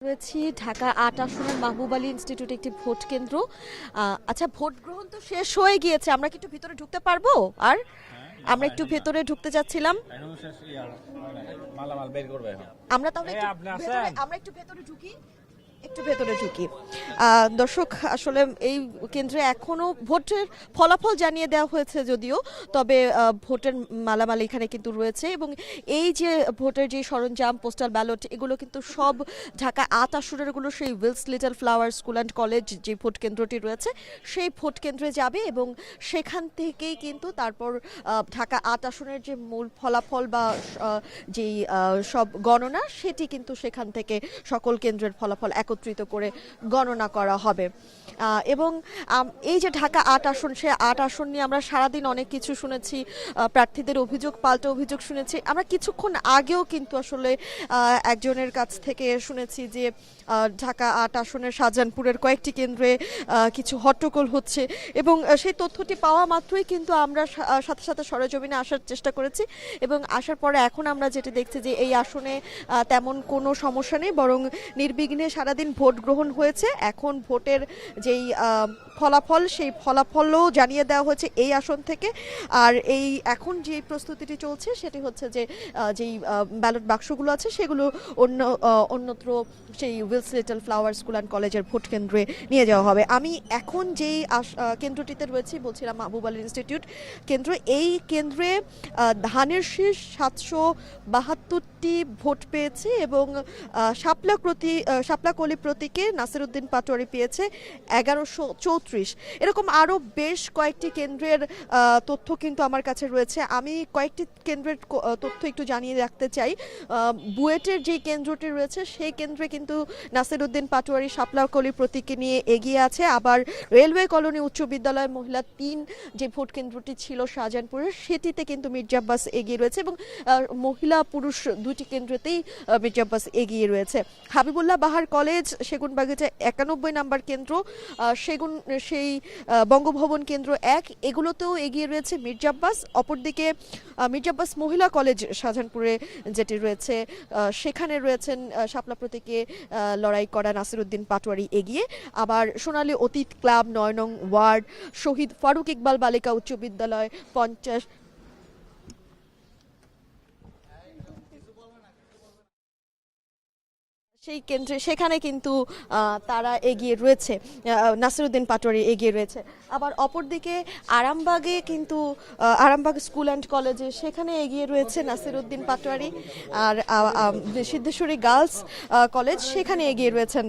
রয়েছি ঢাকা ৮ আসনের মাহবুব আলী ইনস্টিটিউট একটি ভোট কেন্দ্র। আচ্ছা, ভোট গ্রহণ তো শেষ হয়ে গিয়েছে, আমরা কি একটু ভিতরে ঢুকতে পারবো? আর আমরা একটু ভেতরে ঢুকতে যাচ্ছিলাম। আমরা তাহলে আমরা একটু ভেতরে ঢুকি। দর্শক, আসলে এই কেন্দ্রে এখনো ভোটের ফলাফল জানিয়ে দেওয়া হয়েছে যদিও, তবে ভোটের মালামাল এখানে কিন্তু রয়েছে এবং এই যে ভোটের যে সরঞ্জাম, পোস্টাল ব্যালট, এগুলো কিন্তু সব ঢাকা ৮ আসনের গুলো সেই Wills Little Flower school and college যে ভোট কেন্দ্রটি রয়েছে সেই ভোট কেন্দ্রে যাবে এবং সেখান থেকেই কিন্তু তারপর ঢাকা ৮ আসনের যে মূল ফলাফল বা যেই সব গণনা, সেটি কিন্তু সেখান থেকে সকল কেন্দ্রের ফলাফল একত্রিত করে গণনা করা হবে। এবং এই যে ঢাকা ৮ আসন, সে ৮ আসন নিয়ে আমরা সারাদিন অনেক কিছু শুনেছি, প্রার্থীদের অভিযোগ পাল্টা অভিযোগ শুনেছি। আমরা কিছুক্ষণ আগেও কিন্তু আসলে একজনের কাছ থেকে শুনেছি যে ঢাকা ৮ আসনের শাহজাহানপুরের কয়েকটি কেন্দ্রে কিছু হট্টগোল হচ্ছে এবং সেই তথ্যটি পাওয়া মাত্রই কিন্তু আমরা সাথে সাথে সরেজমিনে আসার চেষ্টা করেছি এবং আসার পরে এখন আমরা যেটা দেখছি যে এই আসনে তেমন কোনো সমস্যা নেই, বরং নির্বিঘ্নে সারাদিন ভোট গ্রহণ হয়েছে। এখন ভোটের যেই ফলাফল, সেই ফলাফলও জানিয়ে দেওয়া হয়েছে এই আসন থেকে। আর এই এখন যে প্রস্তুতিটি চলছে সেটি হচ্ছে যে যেই ব্যালট বাক্সগুলো আছে সেগুলো অন্যত্র সেই Wills Little Flower school and কলেজের ভোট কেন্দ্রে নিয়ে যাওয়া হবে। আমি এখন যেই কেন্দ্রটিতে রয়েছি, বলছিলাম মাহবুব আলী ইনস্টিটিউট কেন্দ্র, এই কেন্দ্রে ধানের শীষ ৭৭২টি ভোট পেয়েছে এবং শাপলাকলি প্রতীকে নাসির উদ্দিন পাটোয়ারি পেয়েছে ১১৩৪। এরকম আরও বেশ কয়েকটি কেন্দ্রের তথ্য কিন্তু আমার কাছে রয়েছে। আমি কয়েকটি কেন্দ্রের তথ্য একটু জানিয়ে রাখতে চাই। বুয়েটের যে কেন্দ্রটি রয়েছে সেই কেন্দ্রে কিন্তু নাসির উদ্দিন পাটোয়ারি শাপলাকলি প্রতীকে নিয়ে এগিয়ে আছে। আবার রেলওয়ে কলোনি উচ্চ বিদ্যালয় মহিলা ৩ যে ভোট কেন্দ্রটি ছিল শাহজাহানপুরের, সেটিতে কিন্তু মির্জা আব্বাস এগিয়ে রয়েছে এবং মহিলা পুরুষ দুটি কেন্দ্রতেই মির্জা আব্বাস এগিয়ে রয়েছে। হাবিবুল্লাহ বাহার কলেজ সেগুনবাগিচা ৯১ নম্বর কেন্দ্র, সেই বঙ্গভবন কেন্দ্র ১, এগুলোতেও এগিয়ে রয়েছে মির্জা আব্বাস। অপরদিকে মির্জা আব্বাস মহিলা কলেজ শাহজাহানপুরে যেটি রয়েছে, সেখানে রয়েছেন শাপলা প্রতীকে লড়াই করা নাসির উদ্দিন পাটোয়ারি এগিয়ে। আবার সোনালী অতীত ক্লাব ৯ নং ওয়ার্ড, শহীদ ফারুক ইকবাল বালিকা উচ্চ বিদ্যালয় ৫০, সেই কেন্দ্রে সেখানে কিন্তু তারা এগিয়ে রয়েছে, নাসির উদ্দিন পাটোয়ারি এগিয়ে রয়েছে। আবার অপরদিকে আরামবাগে কিন্তু আরামবাগ স্কুল অ্যান্ড কলেজে সেখানে এগিয়ে রয়েছে নাসির উদ্দিন পাটোয়ারি। আর সিদ্ধেশ্বরী গার্লস কলেজ, সেখানে এগিয়ে রয়েছেন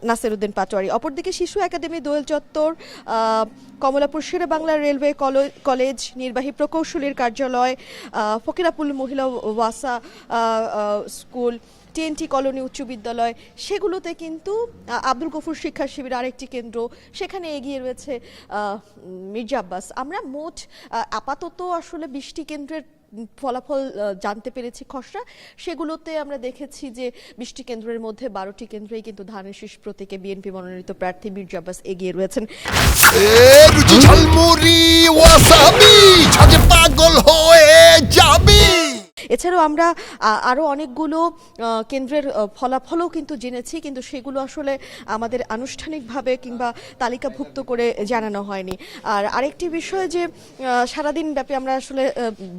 নাসির উদ্দিন পাটোয়ারি। অপরদিকে শিশু একাডেমি দোয়েল চত্বর, কমলাপুর শেরে বাংলা রেলওয়ে কলেজ, নির্বাহী প্রকৌশলীর কার্যালয়, ফকিরাপুল মহিলা ওয়াসা স্কুল, টিএনটি কলোনি উচ্চ বিদ্যালয়, সেগুলোতে কিন্তু আব্দুল গফুর শিক্ষা শিবির আরেকটি কেন্দ্র, সেখানে এগিয়ে রয়েছে মির্জা আব্বাস। আমরা মোট আপাতত আসলে ২০টি কেন্দ্রের ফলাফল জানতে পেরেছি খসড়া। সেগুলোতে আমরা দেখেছি যে 20টি কেন্দ্রের মধ্যে 12টি কেন্দ্রেই কিন্তু ধানের শীষ প্রতীকে বিএনপি মনোনীত প্রার্থী মির্জা আব্বাস এগিয়ে রয়েছেন। এছাড়াও আমরা আরও অনেকগুলো কেন্দ্রের ফলাফলও কিন্তু জেনেছি, কিন্তু সেগুলো আসলে আমাদের আনুষ্ঠানিকভাবে কিংবা তালিকাভুক্ত করে জানানো হয়নি। আর আরেকটি বিষয় যে সারাদিন ব্যাপী আমরা আসলে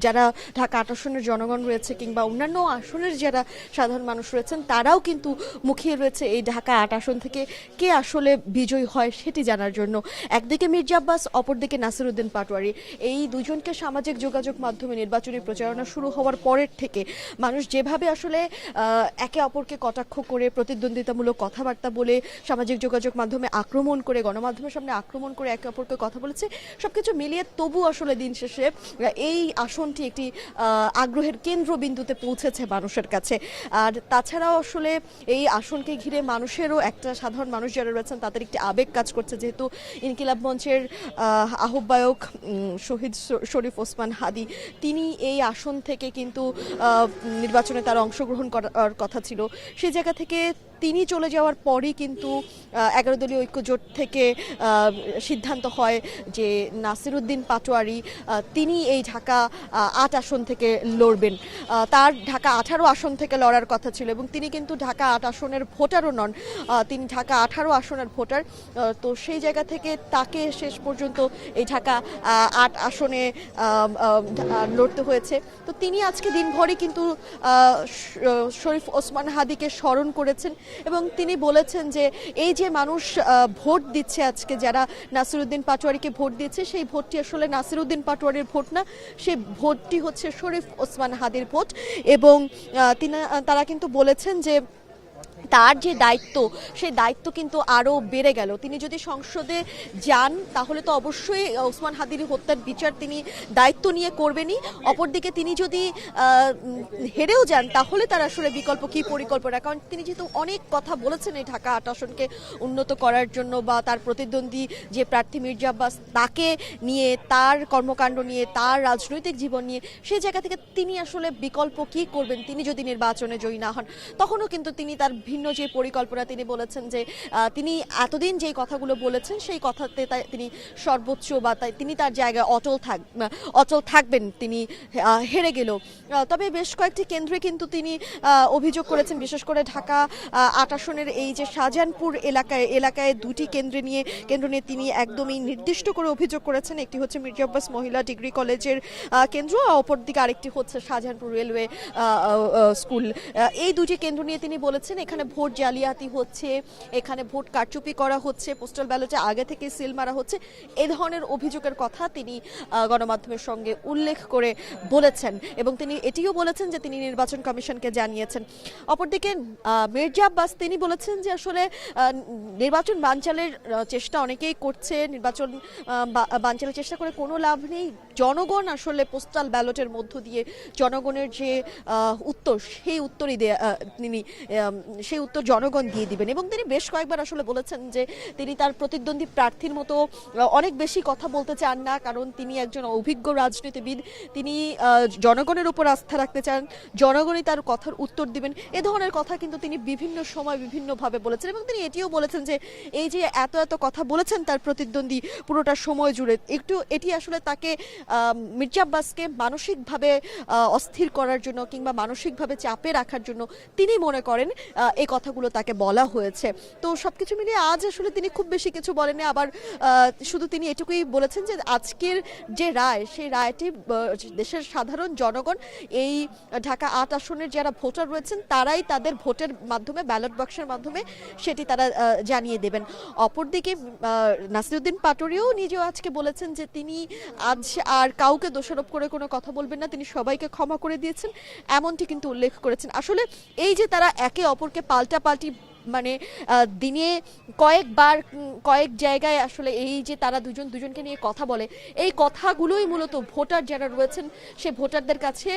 যারা ঢাকা ৮ আসনের জনগণ রয়েছে কিংবা অন্যান্য আসনের যারা সাধারণ মানুষ রয়েছেন, তারাও কিন্তু মুখিয়ে রয়েছে এই ঢাকা ৮ আসন থেকে কে আসলে বিজয়ী হয় সেটি জানার জন্য। একদিকে মির্জা আব্বাস, অপরদিকে নাসির উদ্দিন পাটোয়ারি, এই দুজনকে সামাজিক যোগাযোগ মাধ্যমে নির্বাচনী প্রচারণা শুরু হওয়ার পরের থেকে মানুষ যেভাবে আসলে একে অপরকে কটাক্ষ করে, প্রতিদ্বন্দ্বিতামূলক কথাবার্তা বলে, সামাজিক যোগাযোগ মাধ্যমে আক্রমণ করে, গণমাধ্যমের সামনে আক্রমণ করে একে অপরকে কথা বলেছে, সবকিছু মিলিয়ে তবু আসলে দিন শেষে এই আসনটি একটি আগ্রহের কেন্দ্রবিন্দুতে পৌঁছেছে মানুষের কাছে। আর তাছাড়াও আসলে এই আসনকে ঘিরে মানুষেরও, একটা সাধারণ মানুষ যারা রয়েছেন তাদের একটি আবেগ কাজ করছে, যেহেতু ইনকিলাব মঞ্চের আহ্বায়ক শহীদ শরীফ ওসমান হাদি, তিনি এই আসন থেকে কিন্তু নির্বাচনে তার অংশগ্রহণ করার কথা ছিল। সেই জায়গা থেকে তিনি চলে যাওয়ার পরই কিন্তু 11 দলীয় ঐক্যজোট থেকে সিদ্ধান্ত হয় যে নাসিরউদ্দিন পাটোয়ারি তিনি এই ঢাকা 8 আসন থেকে লড়বেন। তার ঢাকা 18 আসন থেকে লড়ার কথা ছিল এবং তিনি কিন্তু ঢাকা 8 আসনের ভোটারও নন, তিনি ঢাকা 18 আসনের ভোটার। তো সেই জায়গা থেকে তাকে শেষ পর্যন্ত এই ঢাকা 8 আসনে লড়তে হয়েছে। তো তিনি আজকে দিনভরই কিন্তু শরীফ ওসমান হাদিকে স্মরণ করেছেন এবং তিনি বলেছেন যে এই যে মানুষ ভোট দিচ্ছে আজকে, যারা নাসিরউদ্দিন পাটোয়ারিকে ভোট দিচ্ছে, সেই ভোটটি আসলে নাসিরউদ্দিন পাটোয়ারির ভোট না, সেই ভোটটি হচ্ছে শরীফ ওসমান হাদির ভোট। এবং তারা কিন্তু বলেছেন যে তার যে দায়িত্ব, সেই দায়িত্ব কিন্তু আরও বেড়ে গেল। তিনি যদি সংসদে যান তাহলে তো অবশ্যই ওসমান হাদির হত্যার বিচার তিনি দায়িত্ব নিয়ে করবেনই। অপরদিকে তিনি যদি হেরেও যান তাহলে তার আসলে বিকল্প কি পরিকল্পনা, কারণ তিনি যেহেতু অনেক কথা বলেছেন এই ঢাকা 8 আসনকে উন্নত করার জন্য, বা তার প্রতিদ্বন্দ্বী যে প্রার্থী মির্জা আব্বাস তাকে নিয়ে, তার কর্মকাণ্ড নিয়ে, তার রাজনৈতিক জীবন নিয়ে, সেই জায়গা থেকে তিনি আসলে বিকল্প কি করবেন তিনি যদি নির্বাচনে জয়ী না হন। তখনও কিন্তু তিনি তার ভিন্ন যে পরিকল্পনা তিনি বলেছেন যে তিনি এতদিন যে কথাগুলো বলেছেন সেই কথাতে তিনি সর্বোচ্চ বা তিনি তার জায়গায় অচল থাকবেন তিনি হেরে গেল। তবে বেশ কয়েকটি কেন্দ্রে কিন্তু তিনি অভিযোগ করেছেন, বিশেষ করে ঢাকা 8 আসনের এই যে শাহজাহানপুর এলাকায় দুটি কেন্দ্র নিয়ে তিনি একদমই নির্দিষ্ট করে অভিযোগ করেছেন। একটি হচ্ছে মির্জা আব্বাস মহিলা ডিগ্রি কলেজের কেন্দ্র, অপরদিকে আরেকটি হচ্ছে শাহজাহানপুর রেলওয়ে স্কুল। এই দুটি কেন্দ্র নিয়ে তিনি বলেছেন এখানে ভোট জালিয়াতি হচ্ছে, এখানে ভোট কারচুপি করা হচ্ছে, পোস্টাল ব্যালটে আগে থেকে সিল মারা হচ্ছে, এই ধরনের অভিযোগের কথা তিনি গণমাধ্যমের সঙ্গে উল্লেখ করে বলেছেন এবং তিনি এটিও বলেছেন যে তিনি নির্বাচন কমিশনকে জানিয়েছেন। অপরদিকে মির্জা আব্বাস তিনি বলেছেন যে আসলে নির্বাচন বানচালের চেষ্টা অনেকেই করছে, নির্বাচন বানচালের চেষ্টা করে কোনো লাভ নেই। জনগণ আসলে পোস্টাল ব্যালটের মধ্য দিয়ে জনগণের যে উত্তর, সেই উত্তরই সেই উত্তর জনগণ দিয়ে দিবেন। এবং তিনি বেশ কয়েকবার আসলে বলেছেন যে তিনি তার প্রতিদ্বন্দ্বী প্রার্থীর মতো অনেক বেশি কথা বলতে চান না, কারণ তিনি একজন অভিজ্ঞ রাজনীতিবিদ, তিনি জনগণের উপর আস্থা রাখতে চান, জনগণই তার কথার উত্তর দিবেন। এ ধরনের কথা কিন্তু তিনি বিভিন্ন সময় বিভিন্নভাবে বলেছেন এবং তিনি এটিও বলেছেন যে এই যে এত কথা বলেছেন তার প্রতিদ্বন্দ্বী পুরোটা সময় জুড়ে, এটি আসলে তাকে মির্জা আব্বাসকে মানসিকভাবে অস্থির করার জন্য কিংবা মানসিকভাবে চাপে রাখার জন্য তিনি মনে করেন এই কথাগুলো তাকে বলা হয়েছে। তো সবকিছু মিলিয়ে আজ আসলে তিনি খুব বেশি কিছু বলেনি, আবার শুধু তিনি এটুকুই বলেছেন যে আজকের যে রায়, সেই রায়টি দেশের সাধারণ জনগণ, এই ঢাকা 8 আসনের যারা ভোটার রয়েছেন তারাই তাদের ভোটের মাধ্যমে, ব্যালট বক্সের মাধ্যমে সেটি তারা জানিয়ে দেবেন। অপরদিকে নাসিরউদ্দিন পাটোয়ারিও নিজেও আজকে বলেছেন যে তিনি আজ আর কাউকে দোষারোপ করে কোনো কথা বলবেন না, তিনি সবাইকে ক্ষমা করে দিয়েছেন, এমনটি কিন্তু উল্লেখ করেছেন। আসলে এই যে তারা একে অপরকে পাল্টাপাল্টি মানে দিনে কয়েকবার কয়েক জায়গায় আসলে এই যে তারা দুজনকে নিয়ে কথা বলে, এই কথাগুলোই মূলত ভোটার যারা রয়েছেন সেই ভোটারদের কাছে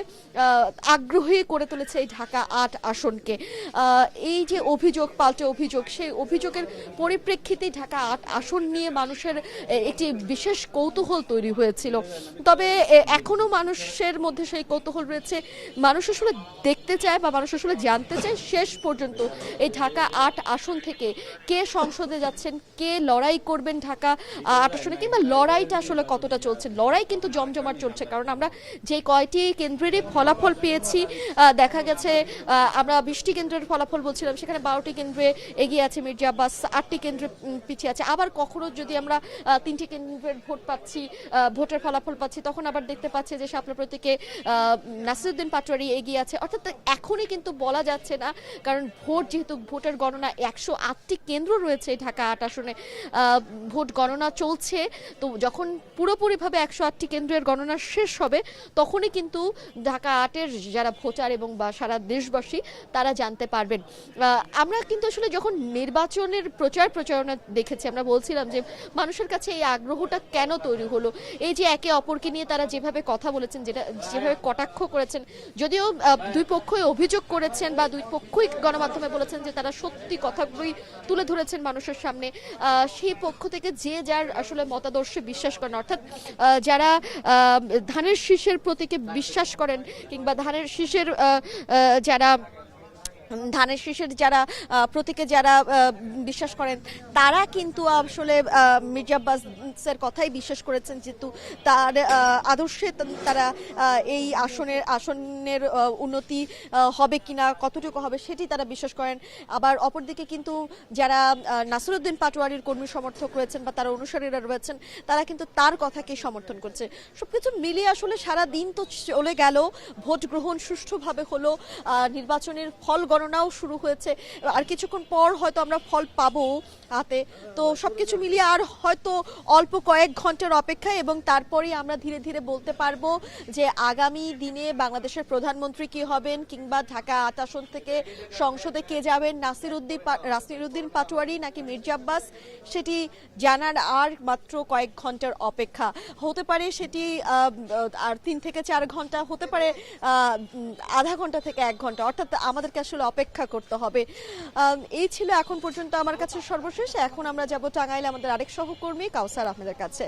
আগ্রহী করে তুলেছে এই ঢাকা 8 আসনকে। এই যে অভিযোগ পাল্টে অভিযোগ, সেই অভিযোগের পরিপ্রেক্ষিতেই ঢাকা 8 আসন নিয়ে মানুষের একটি বিশেষ কৌতূহল তৈরি হয়েছিল। তবে এখনো মানুষের মধ্যে সেই কৌতূহল রয়েছে, মানুষ আসলে দেখতে চায় বা মানুষ আসলে জানতে চায় শেষ পর্যন্ত এই ঢাকা 8 আসন থেকে কে সংসদে যাচ্ছেন, কে লড়াই করবেন ঢাকা 8 আসনে, কিংবা লড়াইটা আসলে কতটা চলছে। লড়াই কিন্তু জমজমাট চলছে, কারণ আমরা যে কয়টি কেন্দ্রেরই ফলাফল পেয়েছি, দেখা গেছে আমরা 20টি কেন্দ্রের ফলাফল বলছিলাম, সেখানে 12টি কেন্দ্রে এগিয়ে আছে মির্জা আব্বাস, 8টি কেন্দ্রে পিছিয়ে আছে। আবার কখনো যদি আমরা 3টি কেন্দ্রের ভোটের ফলাফল পাচ্ছি, তখন আবার দেখতে পাচ্ছি যে শাপলা প্রতীকে নাসিরউদ্দিন পাটোয়ারি এগিয়ে আছে। অর্থাৎ এখনই কিন্তু বলা যাচ্ছে না, কারণ যেহেতু ভোটের গণনা 108টি কেন্দ্র রয়েছে ঢাকা 8 আসনে, ভোট গণনা চলছে। তো যখন পুরোপুরিভাবে 108টি কেন্দ্রের গণনা শেষ হবে তখনই কিন্তু ঢাকা 8-এর যারা ভোটার এবং বা সারা দেশবাসী তারা জানতে পারবেন। আমরা কিন্তু আসলে যখন নির্বাচনের প্রচারণা দেখেছি, আমরা বলছিলাম যে মানুষের কাছে এই আগ্রহটা কেন তৈরি হলো, এই যে একে অপরকে নিয়ে তারা যেভাবে কথা বলেছেন, যেভাবে কটাক্ষ করেছেন, যদিও দুই পক্ষই অভিযোগ করেছেন বা দুই পক্ষই গণমাধ্যমে বলেছেন যে তারা সত্যি কথাগুলোই তুলে ধরেছেন মানুষের সামনে, সেই পক্ষ থেকে যে যার আসলে মতাদর্শে বিশ্বাস করেন, অর্থাৎ যারা ধানের শীষের প্রতীকে বিশ্বাস করেন কিংবা ধানের শীষের যারা ধানের শীষের যারা প্রতীকে যারা বিশ্বাস করেন তারা কিন্তু আসলে মির্জা আব্বাসের কথাই বিশ্বাস করেছেন, যেহেতু তার আদর্শে তারা এই আসনের উন্নতি হবে কিনা, কতটুকু হবে সেটি তারা বিশ্বাস করেন। আবার অপরদিকে কিন্তু যারা নাসিরউদ্দিন পাটোয়ারির কর্মী সমর্থক রয়েছেন বা তারা অনুসারীরা রয়েছেন, তারা কিন্তু তার কথাকে সমর্থন করছে। সবকিছু মিলিয়ে আসলে সারা দিন তো চলে গেল, ভোট গ্রহণ সুষ্ঠুভাবে হলো, নির্বাচনের ফল গণনাও শুরু হয়েছে, আর কিছুক্ষণ পর হয়তো আমরা ফল পাবো হাতে। তো সবকিছু মিলিয়ে আর হয়তো অল্প কয়েক ঘন্টার অপেক্ষা, এবং তারপরেই আমরা ধীরে ধীরে বলতে পারবো যে আগামী দিনে বাংলাদেশের প্রধানমন্ত্রী কি হবেন, কিংবা ঢাকা ৮ আসন থেকে সংসদে কে যাবেন, নাসিরউদ্দিন পাটোয়ারি নাকি মির্জা আব্বাস, সেটি জানার আর মাত্র কয়েক ঘন্টার অপেক্ষা। হতে পারে সেটি আর ৩ থেকে ৪ ঘন্টা, হতে পারে আধা ঘন্টা থেকে ১ ঘন্টা, অর্থাৎ আমাদেরকে আসলে অপেক্ষা করতে হবে। এই ছিল এখন পর্যন্ত আমার কাছে সর্বশেষ। এখন আমরা যাব টাঙ্গাইলে আমাদের আরেক সহকর্মী কাউসার আহমেদের কাছে।